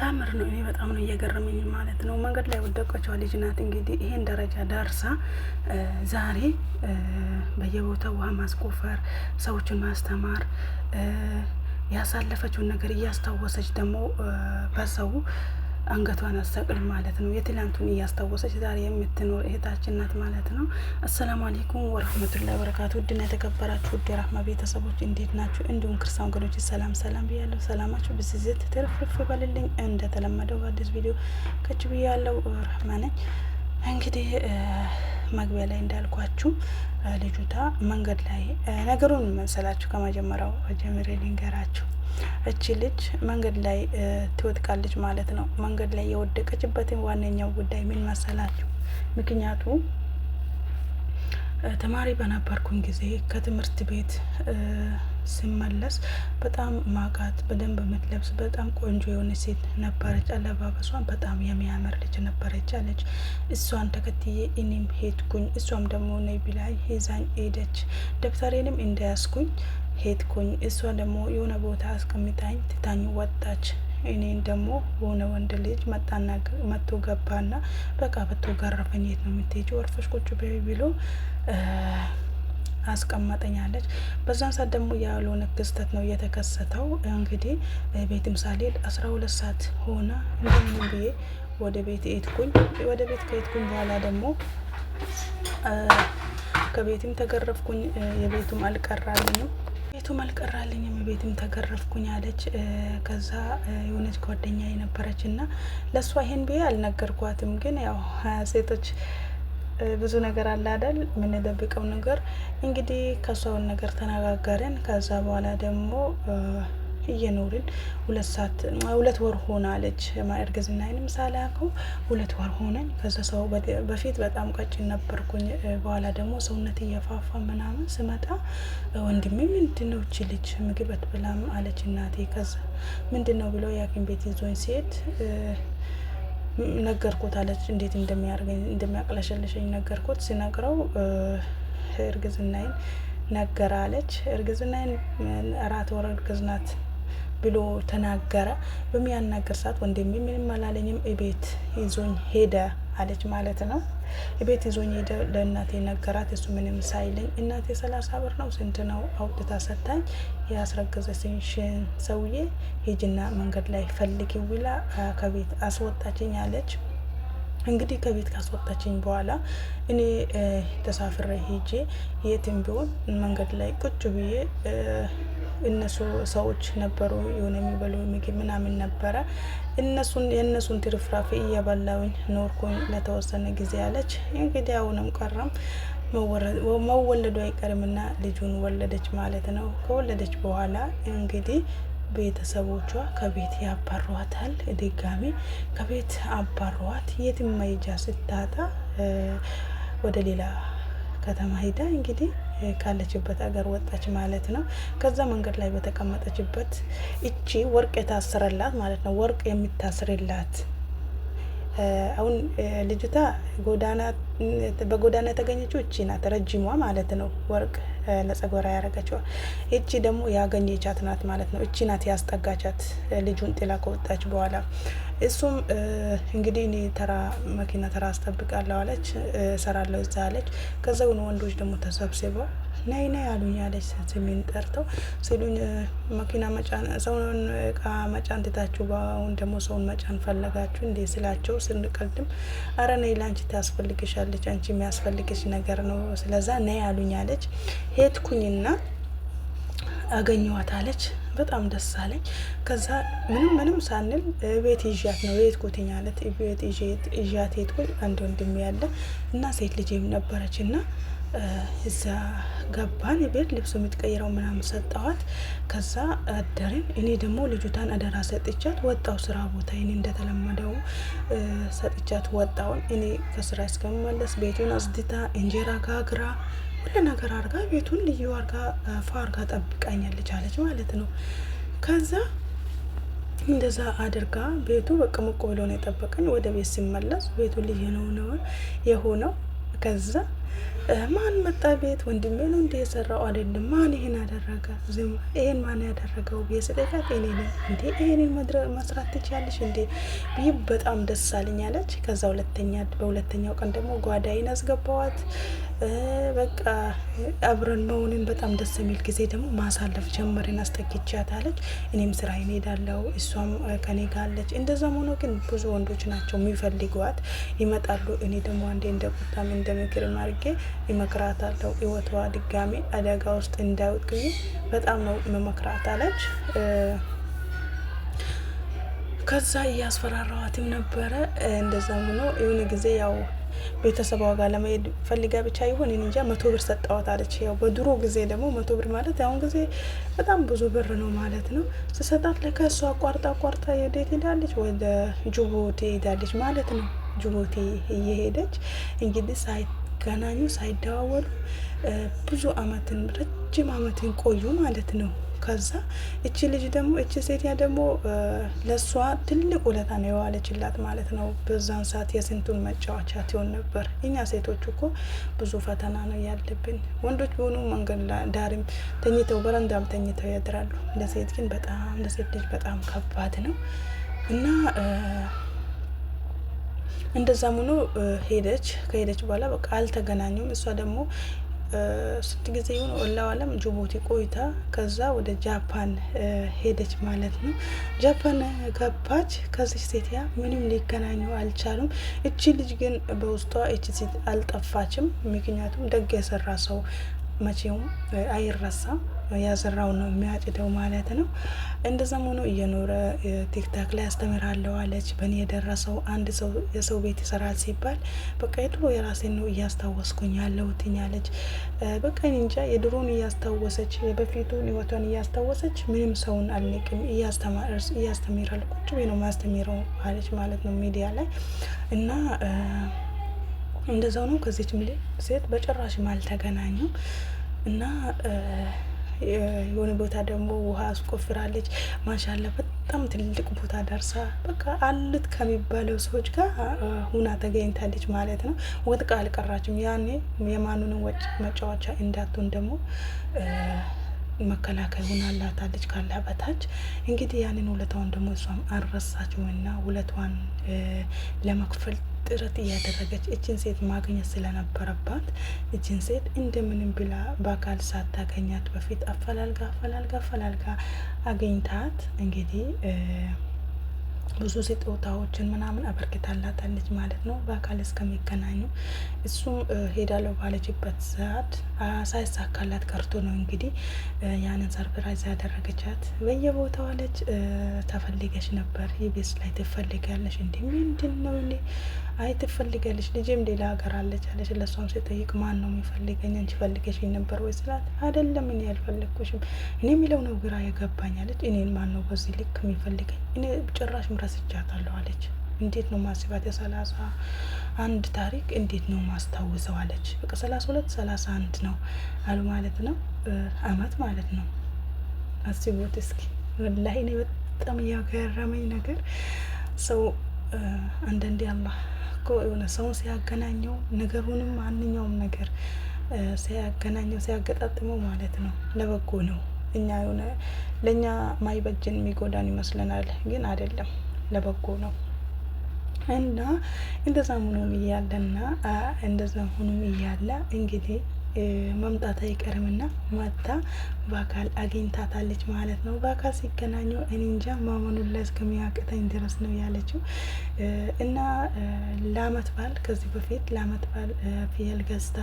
ታምር ነው። እኔ በጣም ነው እየገረመኝ ማለት ነው። መንገድ ላይ ወደቀችዋ ልጅ ናት እንግዲህ ይሄን ደረጃ ደርሳ ዛሬ በየቦታው ውሃ ማስቆፈር፣ ሰዎችን ማስተማር፣ ያሳለፈችውን ነገር እያስታወሰች ደግሞ በሰው አንገቷን አሰቅል ማለት ነው። የትላንቱን እያስታወሰች ዛሬ የምትኖር እህታችን ናት ማለት ነው። አሰላሙ አለይኩም ወራህመቱላሂ ወበረካቱ። ውድና የተከበራችሁ ውድ የራህማ ቤተሰቦች እንዴት ናችሁ? እንዲሁም ክርስቲያን ወገኖች ሰላም ሰላም ብያለሁ። ሰላማችሁ ብዝዝት ትርፍርፍ በልልኝ። እንደተለመደው በአዲስ ቪዲዮ ከች ብያለሁ። ራህማ ነኝ። እንግዲህ መግቢያ ላይ እንዳልኳችሁ ልጅቷ መንገድ ላይ ነገሩን መሰላችሁ ከመጀመሪያው ጀምሬ ልንገራችሁ። እቺ ልጅ መንገድ ላይ ትወድቃለች ማለት ነው። መንገድ ላይ የወደቀችበትን ዋነኛው ጉዳይ ምን መሰላችሁ? ምክንያቱ ተማሪ በነበርኩኝ ጊዜ ከትምህርት ቤት ስመለስ በጣም ማቃት በደንብ የምትለብስ በጣም ቆንጆ የሆነ ሴት ነበረች። አለባበሷን በጣም የሚያምር ልጅ ነበረች አለች። እሷን ተከትዬ እኔም ሄድኩኝ። እሷም ደግሞ ነይ ብላኝ ይዛኝ ሄደች። ደብተሬንም እንዳያስኩኝ ሄድኩኝ። እሷ ደግሞ የሆነ ቦታ አስቀምጣኝ ትታኝ ወጣች። እኔን ደግሞ በሆነ ወንድ ልጅ መጣና መጥቶ ገባና በቃ በቶ ገረፈኝ። የት ነው የምትሄጂው? ወርፈሽ ቁጭ በይ ብሎ አስቀመጠኛለች። በዛን ሰዓት ደግሞ ያልሆነ ክስተት ነው የተከሰተው። እንግዲህ ቤትም ሳልሄድ 12 ሰዓት ሆነ። እንደምንም ብዬ ወደ ቤት ሄድኩኝ። ወደ ቤት ከሄድኩኝ በኋላ ደግሞ ከቤትም ተገረፍኩኝ። የቤቱም አልቀራልኝም ቤትም ተገረፍኩኝ አለች። ከዛ የሆነች ጓደኛ የነበረች እና ለእሷ ይሄን ብዬ አልነገርኳትም። ግን ያው ሴቶች ብዙ ነገር አለ አይደል? የምንደብቀው ነገር እንግዲህ ከሷውን ነገር ተነጋገርን። ከዛ በኋላ ደግሞ እየኖርን 2 ወር ሆናለች። እርግዝናዬንም ሳላውቀው 2 ወር ሆነኝ። ከዛ ሰው በፊት በጣም ቀጭን ነበርኩኝ። በኋላ ደግሞ ሰውነት እየፋፋ ምናምን ስመጣ ወንድሜ ምንድነው እቺ ልጅ ምግብ አትበላም አለች እናቴ። ከዛ ምንድነው ብሎ የሐኪም ቤት ይዞኝ ሲሄድ ነገርኩት አለች። እንዴት እንደሚያርገኝ እንደሚያቅለሸልሸኝ ነገርኩት። ሲነግረው እርግዝናዬን ነገረ አለች። እርግዝናዬን 4 ወር እርግዝናት ብሎ ተናገረ። በሚያናገር ሰዓት ወንድሜ ምንም አላለኝም፣ እቤት ይዞኝ ሄደ አለች ማለት ነው። እቤት ይዞኝ ሄደ። ለእናቴ ነገራት። እሱ ምንም ሳይለኝ እናቴ 30 ብር ነው ስንት ነው አውጥታ ሰጣኝ። ያስረገዘችኝ ሰውዬ ሄጅና መንገድ ላይ ፈልጊው ብላ ከቤት አስወጣችኝ አለች። እንግዲህ ከቤት ካስወጣችኝ በኋላ እኔ ተሳፍሬ ሄጄ የትም ቢሆን መንገድ ላይ ቁጭ ብዬ እነሱ ሰዎች ነበሩ የሆነ የሚበሉ ምግብ ምናምን ነበረ። የእነሱን ትርፍራፊ እየበላውኝ ኖርኩኝ ለተወሰነ ጊዜ አለች። እንግዲህ አሁንም ቀረም መወለዱ አይቀርምና ልጁን ወለደች ማለት ነው። ከወለደች በኋላ እንግዲህ ቤተሰቦቿ ከቤት ያባሯታል። ድጋሚ ከቤት አባሯት። የትም መሄጃ ስታጣ ወደ ሌላ ከተማ ሄዳ እንግዲህ ካለችበት ሀገር ወጣች ማለት ነው። ከዛ መንገድ ላይ በተቀመጠችበት እቺ ወርቅ የታሰረላት ማለት ነው። ወርቅ የሚታስርላት አሁን ልጅቷ በጎዳና የተገኘችው እቺ ናት፣ ረጅሟ ማለት ነው። ወርቅ ለጸጉሯ ያረገችው እቺ ደግሞ ያገኘቻት ናት ማለት ነው። እቺ ናት ያስጠጋቻት ልጁን ጥላ ከወጣች በኋላ። እሱም እንግዲህ እኔ መኪና ተራ አስጠብቃለሁ አለች፣ እሰራለሁ እዛ አለች። ከዛ ወንዶች ደግሞ ተሰብስበው ነይ አሉኝ አለች። ስሜን ጠርተው ሲሉኝ መኪና መጫን ሰውን እቃ መጫን ትታችሁ በአሁን ደግሞ ሰውን መጫን ፈለጋችሁ እንዴ ስላቸው ስንቀልድም አረ ነይ ላንቺ ታስፈልግሻለች፣ አንቺ የሚያስፈልግሽ ነገር ነው፣ ስለዛ ነይ አሉኝ አለች። ሄድኩኝና አገኘዋት አለች። በጣም ደስ አለኝ። ከዛ ምንም ሳንል ቤት ይዣት ነው የሄድኩትኝ አለት። ቤት ይዣት ሄድኩኝ። አንድ ወንድሜ ያለ እና ሴት ልጅም ነበረች እና እዛ ገባን። ቤት ልብሱ የምትቀይረው ምናምን ሰጠዋት። ከዛ አደርን። እኔ ደግሞ ልጅቷን አደራ ሰጥቻት ወጣው ስራ ቦታ እኔ እንደተለመደው ሰጥቻት ወጣው። እኔ ከስራ እስከመመለስ ቤቱን አጽድታ እንጀራ ጋግራ ሁሉ ነገር አርጋ ቤቱን ልዩ አርጋ ፋርጋ ጠብቃኛለች አለች ማለት ነው። ከዛ እንደዛ አድርጋ ቤቱ በቃ ሞቆ ብሎ ነው የጠበቀኝ። ወደ ቤት ሲመለስ ቤቱ ልዩ ነው የሆነው። ከዛ ማን መጣ ቤት? ወንድሜ ነው እንደ የሰራው አይደለም። ማን ይሄን አደረገ? ይሄን ማን ያደረገው? ቤስጠቃት እኔ ነኝ እንዴ? ይሄንን መስራት ትችያለሽ እንዴ? ብዬ በጣም ደስ አለኝ አለች። ከዛ በሁለተኛው ቀን ደግሞ ጓዳይን አስገባዋት። በቃ አብረን መሆንን በጣም ደስ የሚል ጊዜ ደግሞ ማሳለፍ ጀመርን። አስጠግቻት አለች። እኔም ስራዬን ሄዳለሁ፣ እሷም ከኔ ጋር አለች። እንደዛም ሆኖ ግን ብዙ ወንዶች ናቸው የሚፈልጓት ይመጣሉ። እኔ ደግሞ አንዴ እንደ ቁጣም እንደ ምክር አድርጌ ይመክራታለሁ። ህይወቷ ድጋሚ አደጋ ውስጥ እንዳይወጥ በጣም ነው መመክራት አለች። ከዛ እያስፈራራዋትም ነበረ። እንደዛም ሆኖ የሆነ ጊዜ ያው ቤተሰቧ ጋር ለመሄድ ፈልጋ ብቻ ይሆን እንጃ 100 ብር ሰጣዋት አለች። ያው በድሮ ጊዜ ደግሞ 100 ብር ማለት አሁን ጊዜ በጣም ብዙ ብር ነው ማለት ነው። ስሰጣት ለካ እሷ አቋርጣ የዴት ሄዳለች፣ ወደ ጅቡቲ ሄዳለች ማለት ነው። ጅቡቲ እየሄደች እንግዲህ ሳይገናኙ ሳይደዋወሉ ብዙ አመትን ረጅም አመትን ቆዩ ማለት ነው። ከዛ እቺ ልጅ ደግሞ እቺ ሴትያ ደግሞ ለሷ ትልቅ ውለታ ነው የዋለችላት ማለት ነው። በዛን ሰዓት የስንቱን መጫወቻ ትሆን ነበር። እኛ ሴቶች እኮ ብዙ ፈተና ነው ያለብን። ወንዶች ቢሆኑ መንገድ ዳርም ተኝተው በረንዳም ተኝተው ያድራሉ። ለሴት ግን በጣም ለሴት ልጅ በጣም ከባድ ነው እና እንደዛም ሆኖ ሄደች። ከሄደች በኋላ በቃ አልተገናኙም። እሷ ደግሞ ስንት ጊዜ ይሁን ወላው አለም ጅቡቲ ቆይታ ከዛ ወደ ጃፓን ሄደች ማለት ነው። ጃፓን ገባች። ከዚህ ሴትያ ምንም ሊገናኙ አልቻሉም። እቺ ልጅ ግን በውስጧ እቺ ሴት አልጠፋችም። ምክንያቱም ደግ የሰራ ሰው መቼውም አይረሳም። ያዘራው ነው የሚያጭደው ማለት ነው። እንደዛም ሆኖ እየኖረ ቲክታክ ላይ አስተምራለሁ አለች። በእኔ የደረሰው አንድ ሰው የሰው ቤት ይሰራል ሲባል በቃ የድሮ የራሴን ነው እያስታወስኩኝ ያለሁትኝ አለች። በቃ እንጃ የድሮን እያስታወሰች የበፊቱን ህይወቷን እያስታወሰች ምንም ሰውን አልንቅም እያስተምራል ቁጭ ብዬ ነው ማስተምረው አለች ማለት ነው ሚዲያ ላይ እና እንደዛው ነው። ከዚህም ሴት በጭራሽም አልተገናኙም እና የሆነ ቦታ ደግሞ ውሃ አስቆፍራለች። ማሻላ በጣም ትልቅ ቦታ ደርሳ በቃ አሉት ከሚባለው ሰዎች ጋር ሁና ተገኝታለች ማለት ነው። ወጥቃ አልቀራችም። ያኔ የማኑንም ወጭ መጫወቻ እንዳትሆን ደግሞ መከላከል ሆናላታለች ካላ በታች። እንግዲህ ያንን ውለታዋን ደግሞ እሷም አልረሳችውና ውለቷን ለመክፈል ጥረት እያደረገች እችን ሴት ማግኘት ስለነበረባት እችን ሴት እንደምንም ብላ በአካል ሳታገኛት በፊት አፈላልጋ አገኝታት እንግዲህ ብዙ ስጦታዎችን ምናምን አበርክታላታለች ማለት ነው። በአካል እስከሚገናኙ እሱም ሄዳለሁ ባለችበት ሰዓት ሳይሳካላት ቀርቶ ነው እንግዲህ ያንን ሰርፕራይዝ ያደረገቻት። በየቦታው አለች ተፈልገሽ ነበር፣ የቤት ላይ ትፈልጋለሽ እንዴ? ምንድን ነው እንዴ? አይ ትፈልጋለች፣ ልጄም ሌላ ሀገር አለች አለች። ለሷም ሲጠይቅ ማን ነው የሚፈልገኝ? አንቺ ፈልገሽኝ ነበር ወይ ስላት አይደለም እኔ ያልፈለግኩሽም እኔ የሚለው ነው ግራ የገባኝ አለች። እኔን ማን ነው በዚህ ልክ የሚፈልገኝ? እኔ ጭራሽ ረስቻታለሁ አለች። እንዴት ነው ማስባት የ31 ታሪክ እንዴት ነው ማስታውሰው አለች። በቃ 32 31 ነው አሉ ማለት ነው አመት ማለት ነው። አስቡት እስኪ። ወላሂ እኔ በጣም ያገረመኝ ነገር ሰው አንዳንዴ አላህ እኮ የሆነ ሰውን ሲያገናኘው ነገሩንም ማንኛውም ነገር ሲያገናኘው ሲያገጣጥመው ማለት ነው ለበጎ ነው። እኛ የሆነ ለእኛ ማይበጅን የሚጎዳን ይመስለናል፣ ግን አይደለም፣ ለበጎ ነው። እና እንደዛ ሆኖም እያለ እንግዲህ መምጣት አይቀርምና መታ በአካል አግኝታታለች ማለት ነው። በአካል ሲገናኙ እኔ እንጃ ማመኑን ላይ እስከሚያቅተኝ ድረስ ነው ያለችው። እና ለአመት በዓል ከዚህ በፊት ለአመት በዓል ፍየል ገዝታ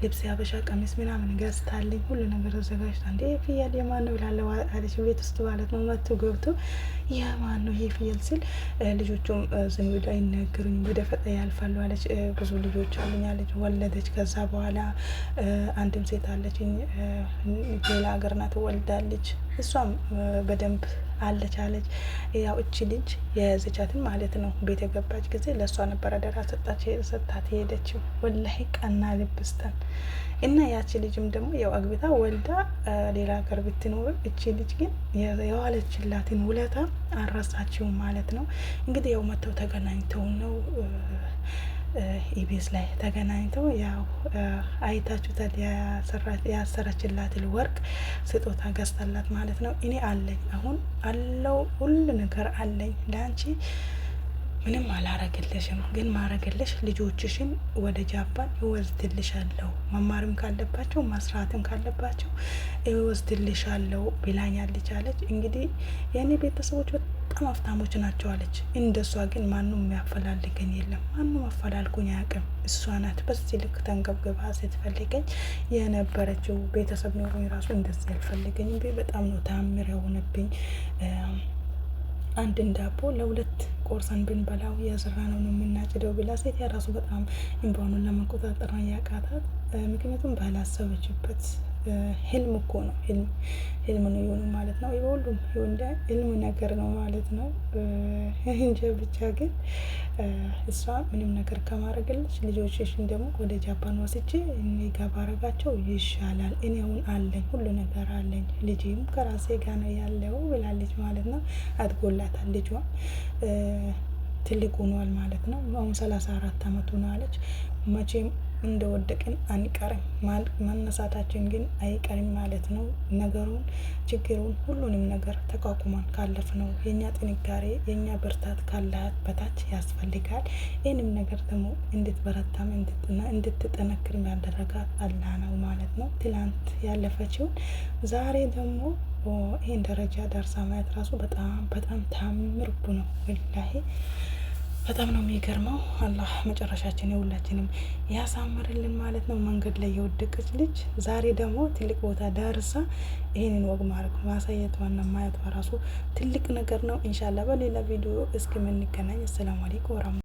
ልብስ ያበሻ ቀሚስ ምናምን ገዝታልኝ ሁሉ ነገር አዘጋጅታ እንዴ ፍየል የማን ነው ብላለ አለች። ቤት ውስጥ ማለት ነው መጥቶ ገብቶ የማን ነው ይሄ ፍየል ሲል ልጆቹም ዝም ብለው አይናገሩኝ ወደ ፈጣ ያልፋሉ አለች። ብዙ ልጆች አሉኝ አለች። ወለደች። ከዛ በኋላ አንድም ሴት አለችኝ ሌላ ሀገር ናት ወልዳለች። እሷም በደንብ አለች። ያው እቺ ልጅ የያዘቻትን ማለት ነው ቤት የገባች ጊዜ ለእሷ ነበር አደራ ሰጣት ሄደችው። ወላሂ ቀና ልብስተን እና ያቺ ልጅም ደግሞ ያው አግብታ ወልዳ ሌላ ሀገር ብትኖር እቺ ልጅ ግን የዋለችላትን ውለታ አልረሳችውም ማለት ነው። እንግዲህ ያው መተው ተገናኝተው ነው ኢቢኤስ ላይ ተገናኝተው ያው አይታችሁታል። ያሰረችላትን ወርቅ ስጦታ ገዝታላት ማለት ነው። እኔ አለኝ አሁን አለው ሁሉ ነገር አለኝ ለአንቺ ምንም አላረግልሽም፣ ግን ማረግልሽ ልጆችሽን ወደ ጃፓን እወስድልሻለሁ፣ መማርም ካለባቸው መስራትም ካለባቸው እወስድልሻለሁ ብላኛለች አለች። እንግዲህ የእኔ ቤተሰቦች በጣም ሀብታሞች ናቸው አለች። እንደሷ ግን ማንም የሚያፈላልገኝ የለም፣ ማንም አፈላልጉኝ አያውቅም። እሷ ናት በዚህ ልክ ተንገብግባ ስትፈልገኝ የነበረችው። ቤተሰብ ኖሮኝ ራሱ እንደዚህ አልፈልገኝ። በጣም ነው ታምር የሆነብኝ። አንድ ዳቦ ለሁለት ቆርሰን ብንበላው የዘራ ነው የምናጭደው ብላ ሴት የራሱ በጣም እንባኑን ለመቆጣጠር ያቃታት። ምክንያቱም ባላሰበችበት ህልም እኮ ነው፣ ህልም ነው የሆኑ ማለት ነው። የሁሉም የወንዳ ህልም ነገር ነው ማለት ነው። እንጂ ብቻ ግን እሷ ምንም ነገር ከማድረግልሽ ልጆችሽን ደግሞ ወደ ጃፓን ወስጄ እኔ ጋር ባረጋቸው ይሻላል። እኔ አሁን አለኝ፣ ሁሉ ነገር አለኝ፣ ልጅም ከራሴ ጋር ነው ያለው ብላለች ማለት ነው። አድጎላታል ልጇ ትልቅ ሆኗል ማለት ነው። አሁን 34 አመቱ ነው አለች። መቼም እንደወደቅን አንቀርም፣ መነሳታችን ግን አይቀርም ማለት ነው። ነገሩን ችግሩን ሁሉንም ነገር ተቋቁመን ካለፍ ነው የኛ ጥንካሬ የኛ ብርታት ካላት በታች ያስፈልጋል። ይህንም ነገር ደግሞ እንድትበረታም እንድትጠነክር ያደረጋት አላህ ነው ማለት ነው። ትላንት ያለፈችውን ዛሬ ደግሞ ይህን ደረጃ ደርሳ ማየት ራሱ በጣም ታምር ነው ወላሂ። በጣም ነው የሚገርመው። አላህ መጨረሻችን የሁላችንም ያሳምርልን ማለት ነው። መንገድ ላይ የወደቀች ልጅ ዛሬ ደግሞ ትልቅ ቦታ ደርሳ ይህንን ወግ ማድረግ ማሳየት ዋና ማየት በራሱ ትልቅ ነገር ነው። ኢንሻአላህ በሌላ ቪዲዮ እስከምንገናኝ አሰላሙ አለይኩም ወራህመቱላሂ